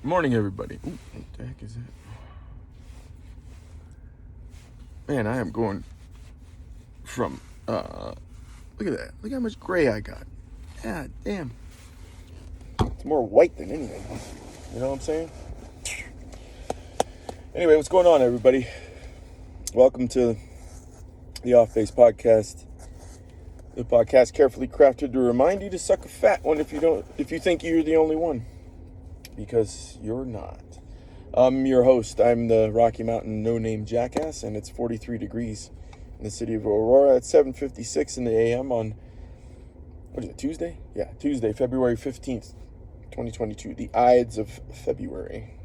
Morning, everybody. Ooh, what the heck is that? Man, I am going from, look at that. Look how much gray I got. God damn. It's more white than anything. You know what I'm saying? Anyway, what's going on, everybody? Welcome to the Off Base Podcast. The podcast carefully crafted to remind you to suck a fat one if you think you're the only one. Because you're not. I'm your host. I'm the Rocky Mountain no-name Jackass, and it's 43 degrees in the city of Aurora at 7:56 in the a.m. on, what is it, Tuesday? Yeah, Tuesday, February 15th, 2022. The Ides of February.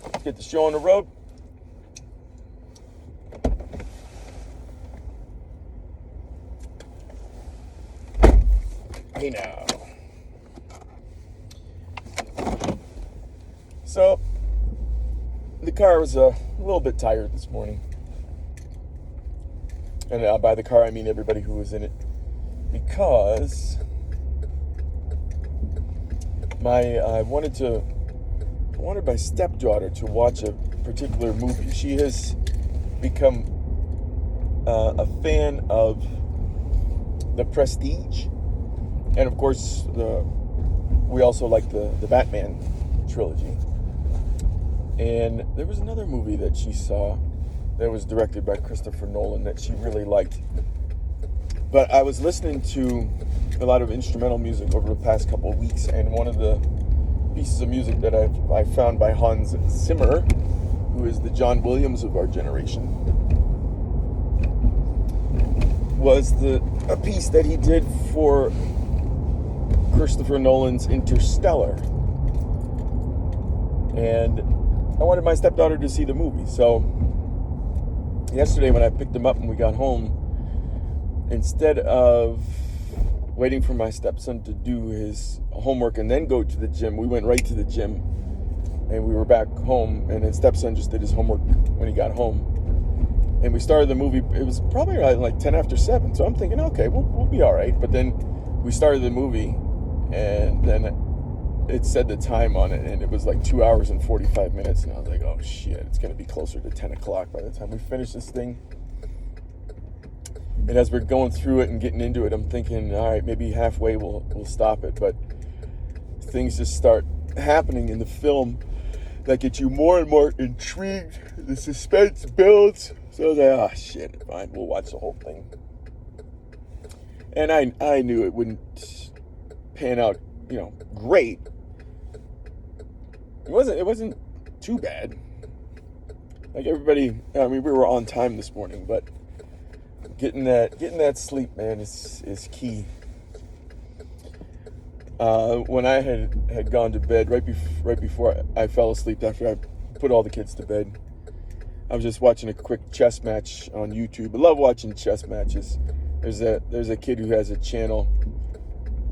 Let's get the show on the road. Hey now. So, the car was a little bit tired this morning. And by the car, I mean everybody who was in it. Because I wanted my stepdaughter to watch a particular movie. She has become a fan of The Prestige. And of course, we also like the Batman trilogy. And there was another movie that she saw that was directed by Christopher Nolan that she really liked. But I was listening to a lot of instrumental music over the past couple of weeks, and one of the pieces of music that I found by Hans Zimmer, who is the John Williams of our generation, was a piece that he did for Christopher Nolan's Interstellar. And I wanted my stepdaughter to see the movie. So yesterday when I picked them up and we got home, instead of waiting for my stepson to do his homework and then go to the gym, we went right to the gym. And we were back home, and then stepson just did his homework when he got home. And we started the movie. It was probably around like 10 after 7. So I'm thinking, okay, we'll be all right. But then we started the movie, and then it said the time on it, and it was like 2 hours and 45 minutes. And I was like, oh shit, it's going to be closer to 10 o'clock by the time we finish this thing. And as we're going through it and getting into it, I'm thinking, all right, maybe halfway we'll stop it. But things just start happening in the film that get you more and more intrigued. The suspense builds. So I was like, oh shit, fine, we'll watch the whole thing. And I knew it wouldn't pan out, great. It wasn't too bad. Like everybody, we were on time this morning, but getting that sleep, man, is key. When I had gone to bed right before I fell asleep after I put all the kids to bed, I was just watching a quick chess match on YouTube. I love watching chess matches. There's a kid who has a channel.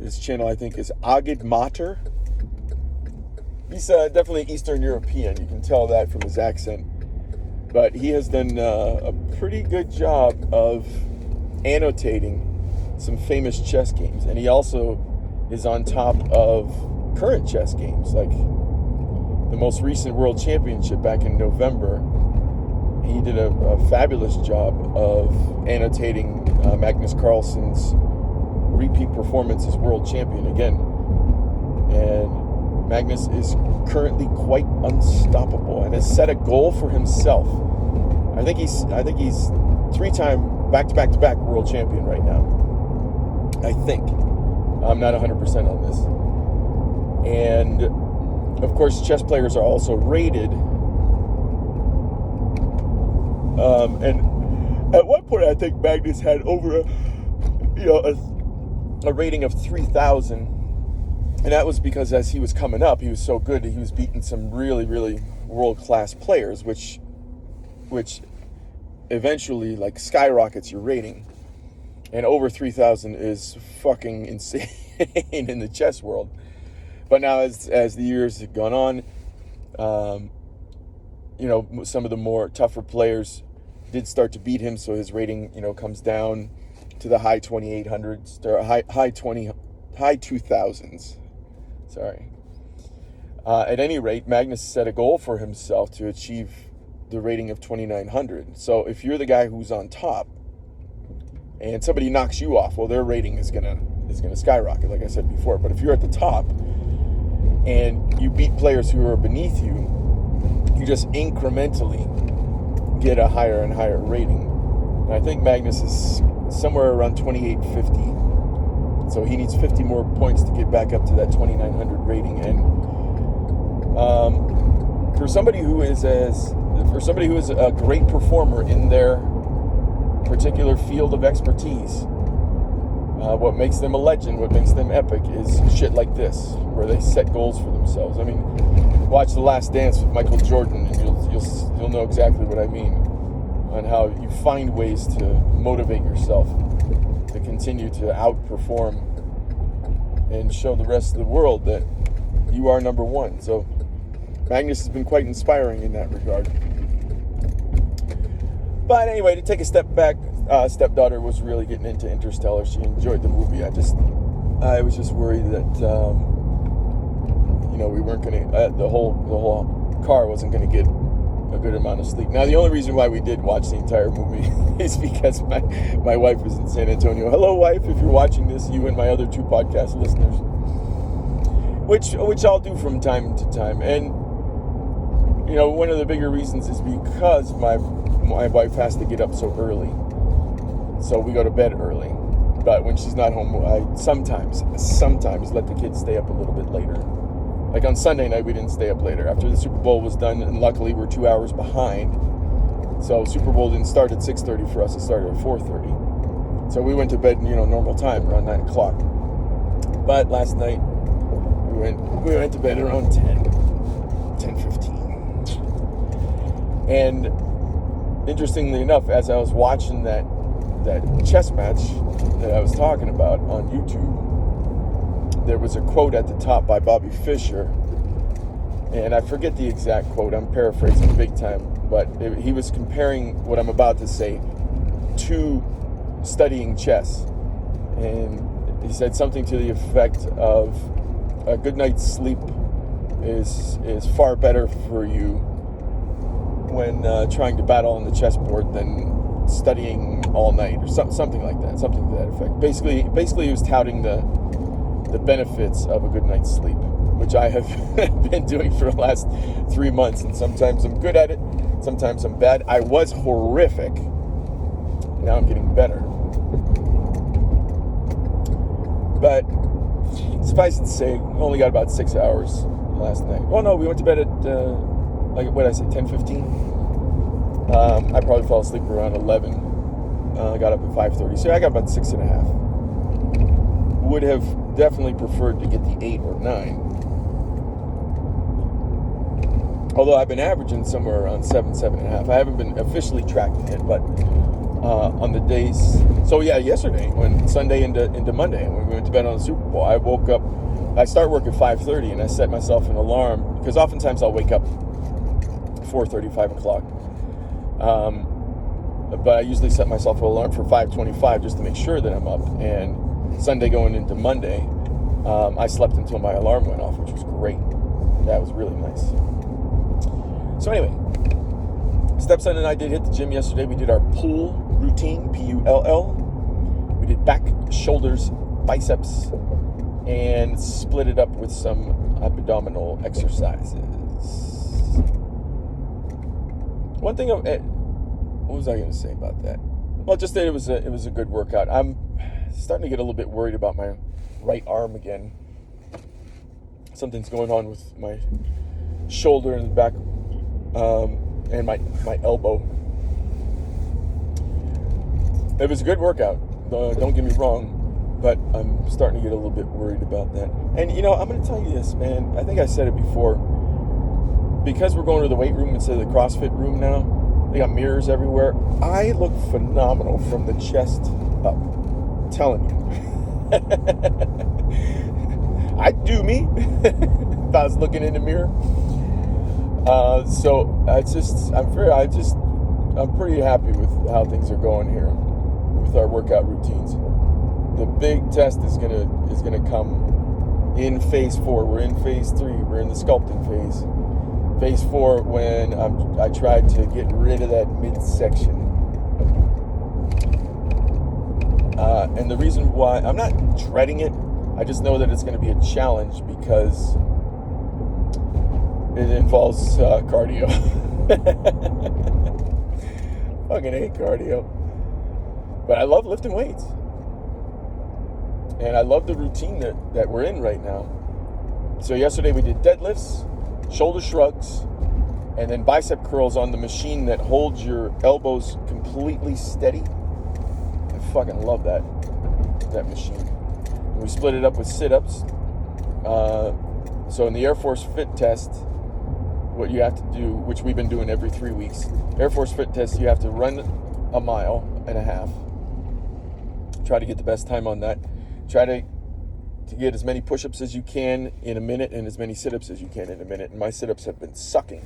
His channel, I think, is Agid Mater. He's definitely Eastern European. You can tell that from his accent. But he has done a pretty good job of annotating some famous chess games. And he also is on top of current chess games. Like the most recent World Championship back in November, he did a fabulous job of annotating Magnus Carlsen's repeat performance as world champion again. And Magnus is currently quite unstoppable and has set a goal for himself. I think he's 3-time back-to-back world champion right now. I think. I'm not 100% on this. And of course, chess players are also rated. And at one point, I think Magnus had over a rating of 3,000, and that was because as he was coming up, he was so good that he was beating some really, really world-class players, which eventually like skyrockets your rating. And over 3,000 is fucking insane in the chess world. But now, as the years have gone on, some of the more tougher players did start to beat him, so his rating, comes down to the high 2800s or high 2000s. Sorry. At any rate, Magnus set a goal for himself to achieve the rating of 2900. So if you're the guy who's on top and somebody knocks you off, well, their rating is gonna skyrocket, like I said before. But if you're at the top and you beat players who are beneath you, you just incrementally get a higher and higher rating. And I think Magnus is somewhere around 2850. So he needs 50 more points to get back up to that 2900 rating. And for somebody who is a great performer in their particular field of expertise, what makes them a legend, what makes them epic is shit like this, where they set goals for themselves. I mean, watch The Last Dance with Michael Jordan, and you'll know exactly what I mean, on how you find ways to motivate yourself to continue to outperform and show the rest of the world that you are number one. So Magnus has been quite inspiring in that regard. But anyway, to take a step back, stepdaughter was really getting into Interstellar. She enjoyed the movie. I was just worried that we weren't gonna the whole car wasn't gonna get a good amount of sleep. Now, the only reason why we did watch the entire movie is because my wife was in San Antonio. Hello, wife, if you're watching this, you and my other 2 podcast listeners, which I'll do from time to time. And one of the bigger reasons is because my wife has to get up so early, so we go to bed early. But when she's not home, I sometimes let the kids stay up a little bit later. Like on Sunday night, we didn't stay up later after the Super Bowl was done, and luckily we're 2 hours behind. So Super Bowl didn't start at 6:30 for us; it started at 4:30. So we went to bed, normal time, around 9 o'clock. But last night we went to bed around 10:15. And interestingly enough, as I was watching that chess match that I was talking about on YouTube, there was a quote at the top by Bobby Fischer, and I forget the exact quote, I'm paraphrasing big time, but he was comparing what I'm about to say to studying chess. And he said something to the effect of a good night's sleep is far better for you when trying to battle on the chessboard than studying all night, or something like that, something to that effect. Basically he was touting the benefits of a good night's sleep, which I have been doing for the last 3 months, and sometimes I'm good at it, sometimes I'm bad. I was horrific. Now I'm getting better. But suffice it to say, only got about 6 hours last night. Well, no, we went to bed at, what did I say, 10:15? I probably fell asleep around 11. I got up at 5:30, so I got about 6.5. Would have definitely preferred to get the 8 or 9. Although I've been averaging somewhere around 7.5. I haven't been officially tracking it, but on the days. So yeah, yesterday, when Sunday into Monday, when we went to bed on the Super Bowl, I woke up. I start work at 5:30, and I set myself an alarm because oftentimes I'll wake up 4:30, 5 o'clock. But I usually set myself an alarm for 5:25 just to make sure that I'm up. And Sunday going into Monday, I slept until my alarm went off, which was great. That was really nice. So anyway, stepson and I did hit the gym yesterday. We did our pull routine, Pull. We did back, shoulders, biceps, and split it up with some abdominal exercises. One thing, what was I going to say about that? Well, just that it was a good workout. I'm starting to get a little bit worried about my right arm again. Something's going on with my shoulder and the back, and my elbow. It was a good workout, don't get me wrong, but I'm starting to get a little bit worried about that. And I'm going to tell you this, man. I think I said it before. Because we're going to the weight room instead of the CrossFit room now, they got mirrors everywhere. I look phenomenal from the chest up. I'm telling you. I'd do me if I was looking in the mirror. So I'm pretty happy with how things are going here with with our workout routines. The big test is gonna come in phase 4. We're in phase 3. We're in the sculpting phase. Phase 4, when I tried to get rid of that midsection. And the reason why I'm not dreading it, I just know that it's going to be a challenge because it involves cardio. Fucking hate cardio. But I love lifting weights. And I love the routine that we're in right now. So yesterday we did deadlifts, shoulder shrugs, and then bicep curls on the machine that holds your elbows completely steady. I fucking love that machine. And we split it up with sit-ups. So in the Air Force Fit Test, what you have to do, which we've been doing every 3 weeks, Air Force Fit Test, you have to run 1.5 miles. Try to get the best time on that. Try to get as many push-ups as you can in a minute and as many sit-ups as you can in a minute. And my sit-ups have been sucking.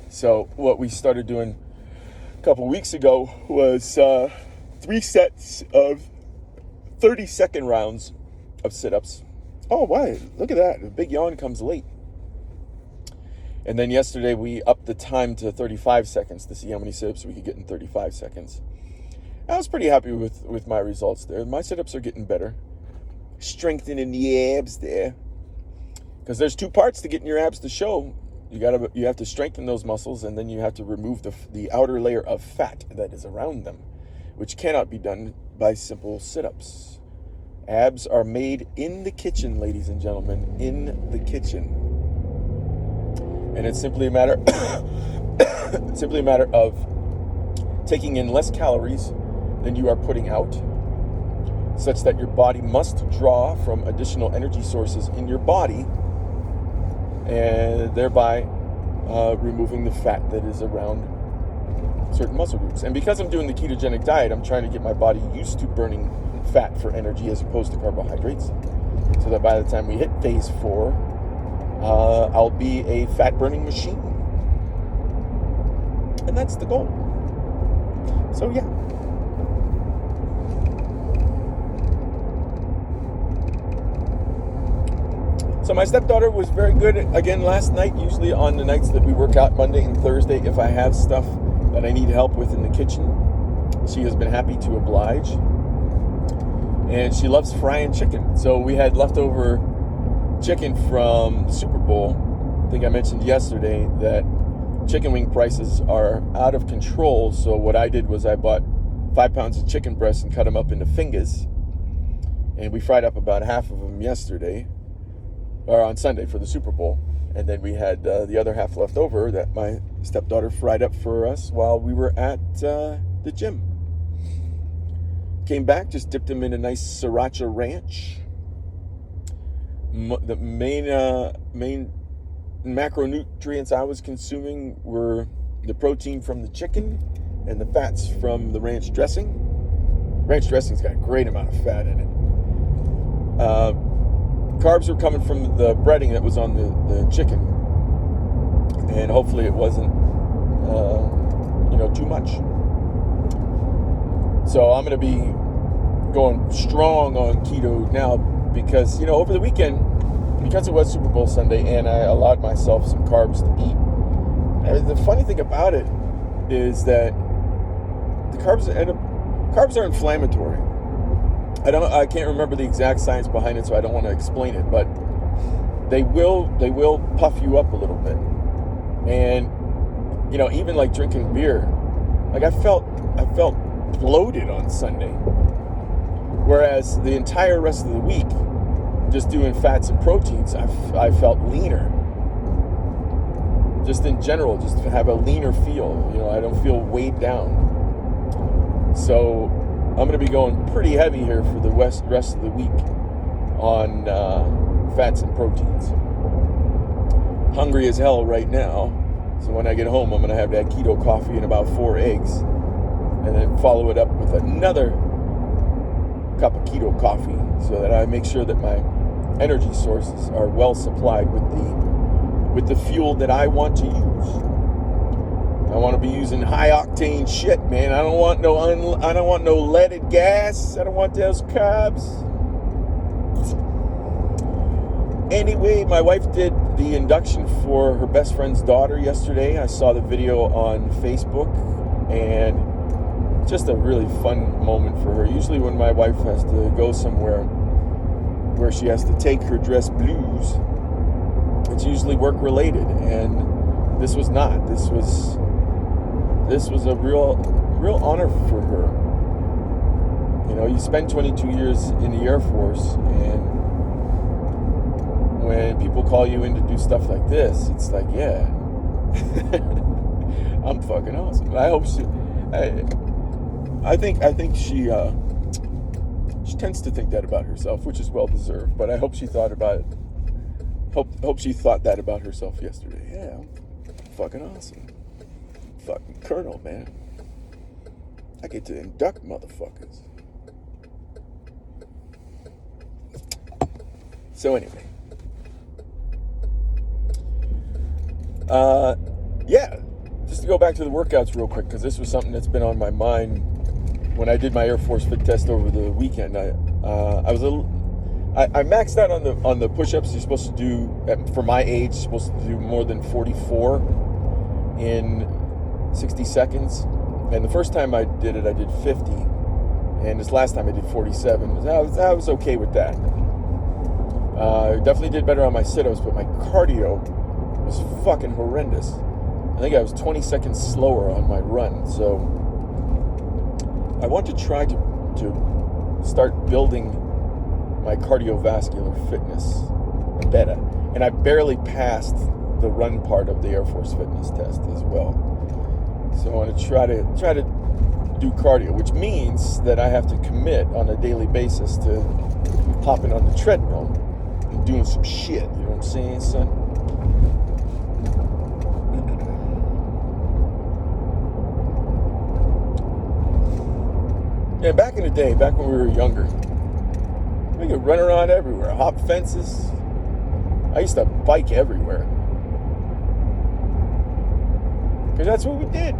So what we started doing a couple weeks ago was 3 sets of 30-second rounds of sit-ups. Oh, wow, look at that. A big yawn comes late. And then yesterday we upped the time to 35 seconds to see how many sit-ups we could get in 35 seconds. I was pretty happy with my results there. My sit-ups are getting better. Strengthening the abs there. Because there's 2 parts to getting your abs to show. You have to strengthen those muscles, and then you have to remove the outer layer of fat that is around them, which cannot be done by simple sit-ups. Abs are made in the kitchen, ladies and gentlemen, in the kitchen. And it's simply a matter of taking in less calories than you are putting out, such that your body must draw from additional energy sources in your body, and thereby removing the fat that is around certain muscle groups. And because I'm doing the ketogenic diet, I'm trying to get my body used to burning fat for energy as opposed to carbohydrates, so that by the time we hit phase 4, I'll be a fat-burning machine. And that's the goal. So yeah. So my stepdaughter was very good again last night. Usually on the nights that we work out, Monday and Thursday, if I have stuff that I need help with in the kitchen, she has been happy to oblige. And she loves frying chicken. So we had leftover chicken from the Super Bowl. I think I mentioned yesterday that chicken wing prices are out of control. So what I did was I bought 5 pounds of chicken breasts and cut them up into fingers. And we fried up about half of them yesterday, or on Sunday for the Super Bowl. And then we had the other half left over that my stepdaughter fried up for us while we were at the gym. Came back, just dipped them in a nice sriracha ranch. The main macronutrients I was consuming were the protein from the chicken and the fats from the ranch dressing. Ranch dressing's got a great amount of fat in it. Carbs were coming from the breading that was on the chicken, and hopefully it wasn't too much. So I'm going to be going strong on keto now because, over the weekend, because it was Super Bowl Sunday and I allowed myself some carbs to eat. And the funny thing about it is that the carbs are inflammatory. I can't remember the exact science behind it, so I don't want to explain it, but they will puff you up a little bit. And even like drinking beer, like I felt bloated on Sunday, whereas the entire rest of the week, just doing fats and proteins, I felt leaner. Just in general, just to have a leaner feel. I don't feel weighed down. So I'm going to be going pretty heavy here for the rest of the week on fats and proteins. Hungry as hell right now. So when I get home, I'm going to have that keto coffee and about 4 eggs. And then follow it up with another cup of keto coffee so that I make sure that my energy sources are well supplied with the fuel that I want to use. I want to be using high octane shit, man. I don't want no leaded gas. I don't want those carbs. Anyway, my wife did the induction for her best friend's daughter yesterday. I saw the video on Facebook, and just a really fun moment for her. Usually when my wife has to go somewhere where she has to take her dress blues, it's usually work related, and this was not. This was a real honor for her. You know, you spend 22 years in the Air Force, and when people call you in to do stuff like this, it's like, yeah, I'm fucking awesome. I hope I think she tends to think that about herself, which is well deserved. But I hope she thought about it. Hope she thought that about herself yesterday. Yeah, I'm fucking awesome. Fucking colonel, man. I get to induct motherfuckers. So anyway. Yeah, just to go back to the workouts real quick, because this was something that's been on my mind when I did my Air Force Fit test over the weekend. I maxed out on the push-ups. You're supposed to do, for my age, you're supposed to do more than 44 in 60 seconds. And the first time I did it, I did 50. And this last time I did 47. I was okay with that. I definitely did better on my sit-ups, but my cardio was fucking horrendous. I think I was 20 seconds slower on my run. So I want to try to start building my cardiovascular fitness better. And I barely passed the run part of the Air Force fitness test as well. So I want to try to do cardio, which means that I have to commit on a daily basis to hopping on the treadmill and doing some shit. You know what I'm saying, son? Yeah, back in the day, back when we were younger, we could run around everywhere, hop fences. I used to bike everywhere. Because that's what we did.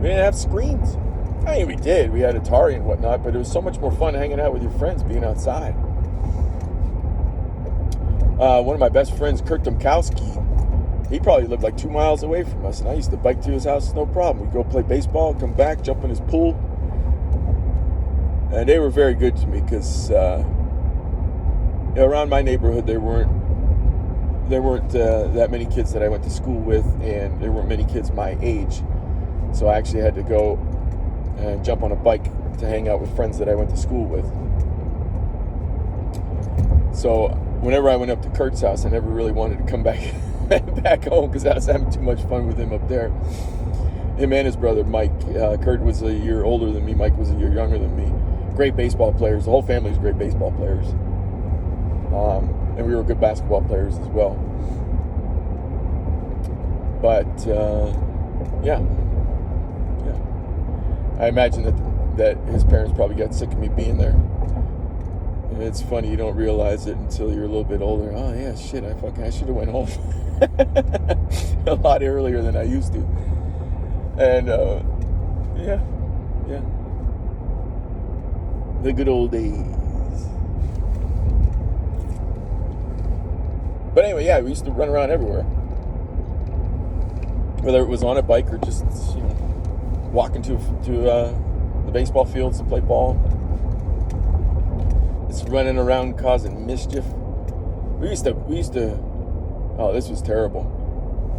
We didn't have screens. I mean, we did. We had Atari and whatnot, but it was so much more fun hanging out with your friends, being outside. One of my best friends, Kurt Domkowski, he probably lived like 2 miles away from us, and I used to bike to his house, no problem. We'd go play baseball, come back, jump in his pool. And they were very good to me because around my neighborhood there weren't that many kids that I went to school with, and there weren't many kids my age. So I actually had to go and jump on a bike to hang out with friends that I went to school with. So whenever I went up to Kurt's house, I never really wanted to come back home because I was having too much fun with him up there. Him and his brother Mike. Kurt was a year older than me. Mike was a year younger than me. Great baseball players. The whole family was great baseball players. And we were good basketball players as well. But, yeah. I imagine that his parents probably got sick of me being there. And it's funny, you don't realize it until you're a little bit older. Oh, yeah, shit, I should have went home a lot earlier than I used to. And, yeah. The good old days. But anyway, yeah, we used to run around everywhere. Whether it was on a bike or just, walking to the baseball fields to play ball. Just running around causing mischief. We used to, oh, this was terrible.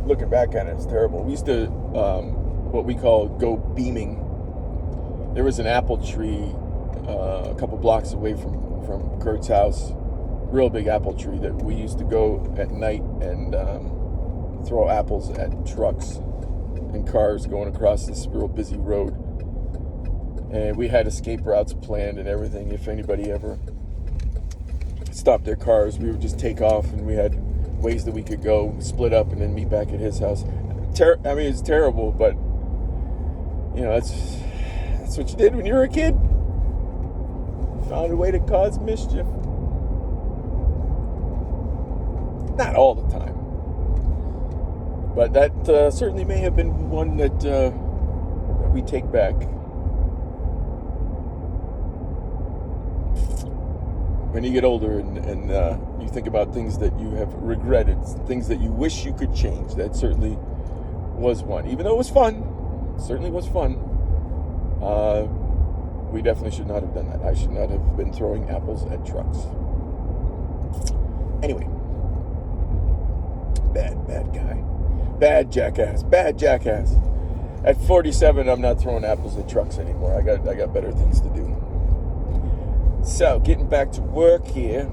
Looking back at it, it's terrible. We used to, what we call go beaming. There was an apple tree a couple blocks away from Kurt's house, real big apple tree that we used to go at night and throw apples at trucks and cars going across this real busy road. And we had escape routes planned and everything. If anybody ever stopped their cars, we would just take off, and we had ways that we could go, split up, and then meet back at his house. I mean, it's terrible, but that's what you did when you were a kid. Found a way to cause mischief. Not all the time. But that certainly may have been one that we take back. When you get older and you think about things that you have regretted, things that you wish you could change, that certainly was one. Even though it was fun, it certainly was fun. We definitely should not have done that. I should not have been throwing apples at trucks. Anyway, bad guy. Bad jackass. At 47, I'm not throwing apples at trucks anymore. I got better things to do. So, getting back to work here.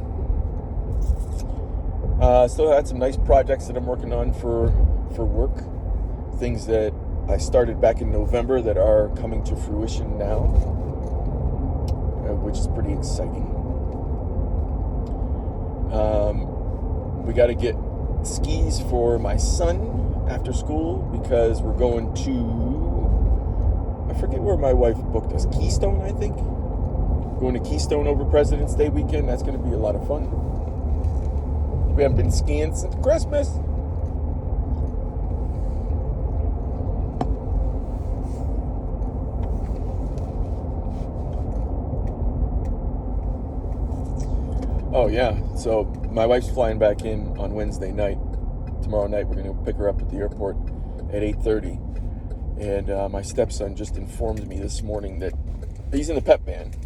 Still had some nice projects that I'm working on for work. Things that I started back in November that are coming to fruition now, which is pretty exciting. We got to get skis for my son after school because we're going to, I forget where my wife booked us, Keystone, I think. Going to Keystone over President's Day weekend. That's going to be a lot of fun. We haven't been skiing since Christmas. Oh yeah, so my wife's flying back in on Wednesday night. Tomorrow night we're going to pick her up at the airport at 8:30. And my stepson just informed me this morning that he's in the pep band.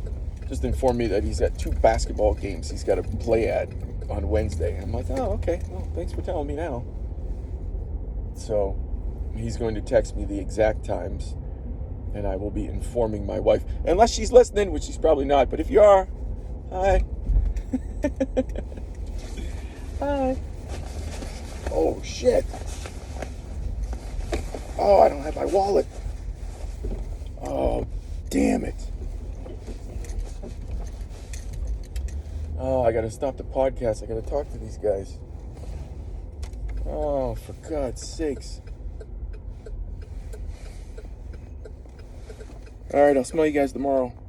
Just informed me that he's got 2 basketball games he's got to play at on Wednesday. And I'm like, oh, okay. Well, thanks for telling me now. So he's going to text me the exact times, and I will be informing my wife. Unless she's listening, which she's probably not. But if you are, hi. Hi. Oh, shit. Oh, I don't have my wallet. Oh, damn it. Oh, I gotta stop the podcast. I gotta talk to these guys. Oh, for God's sakes. Alright, I'll smell you guys tomorrow.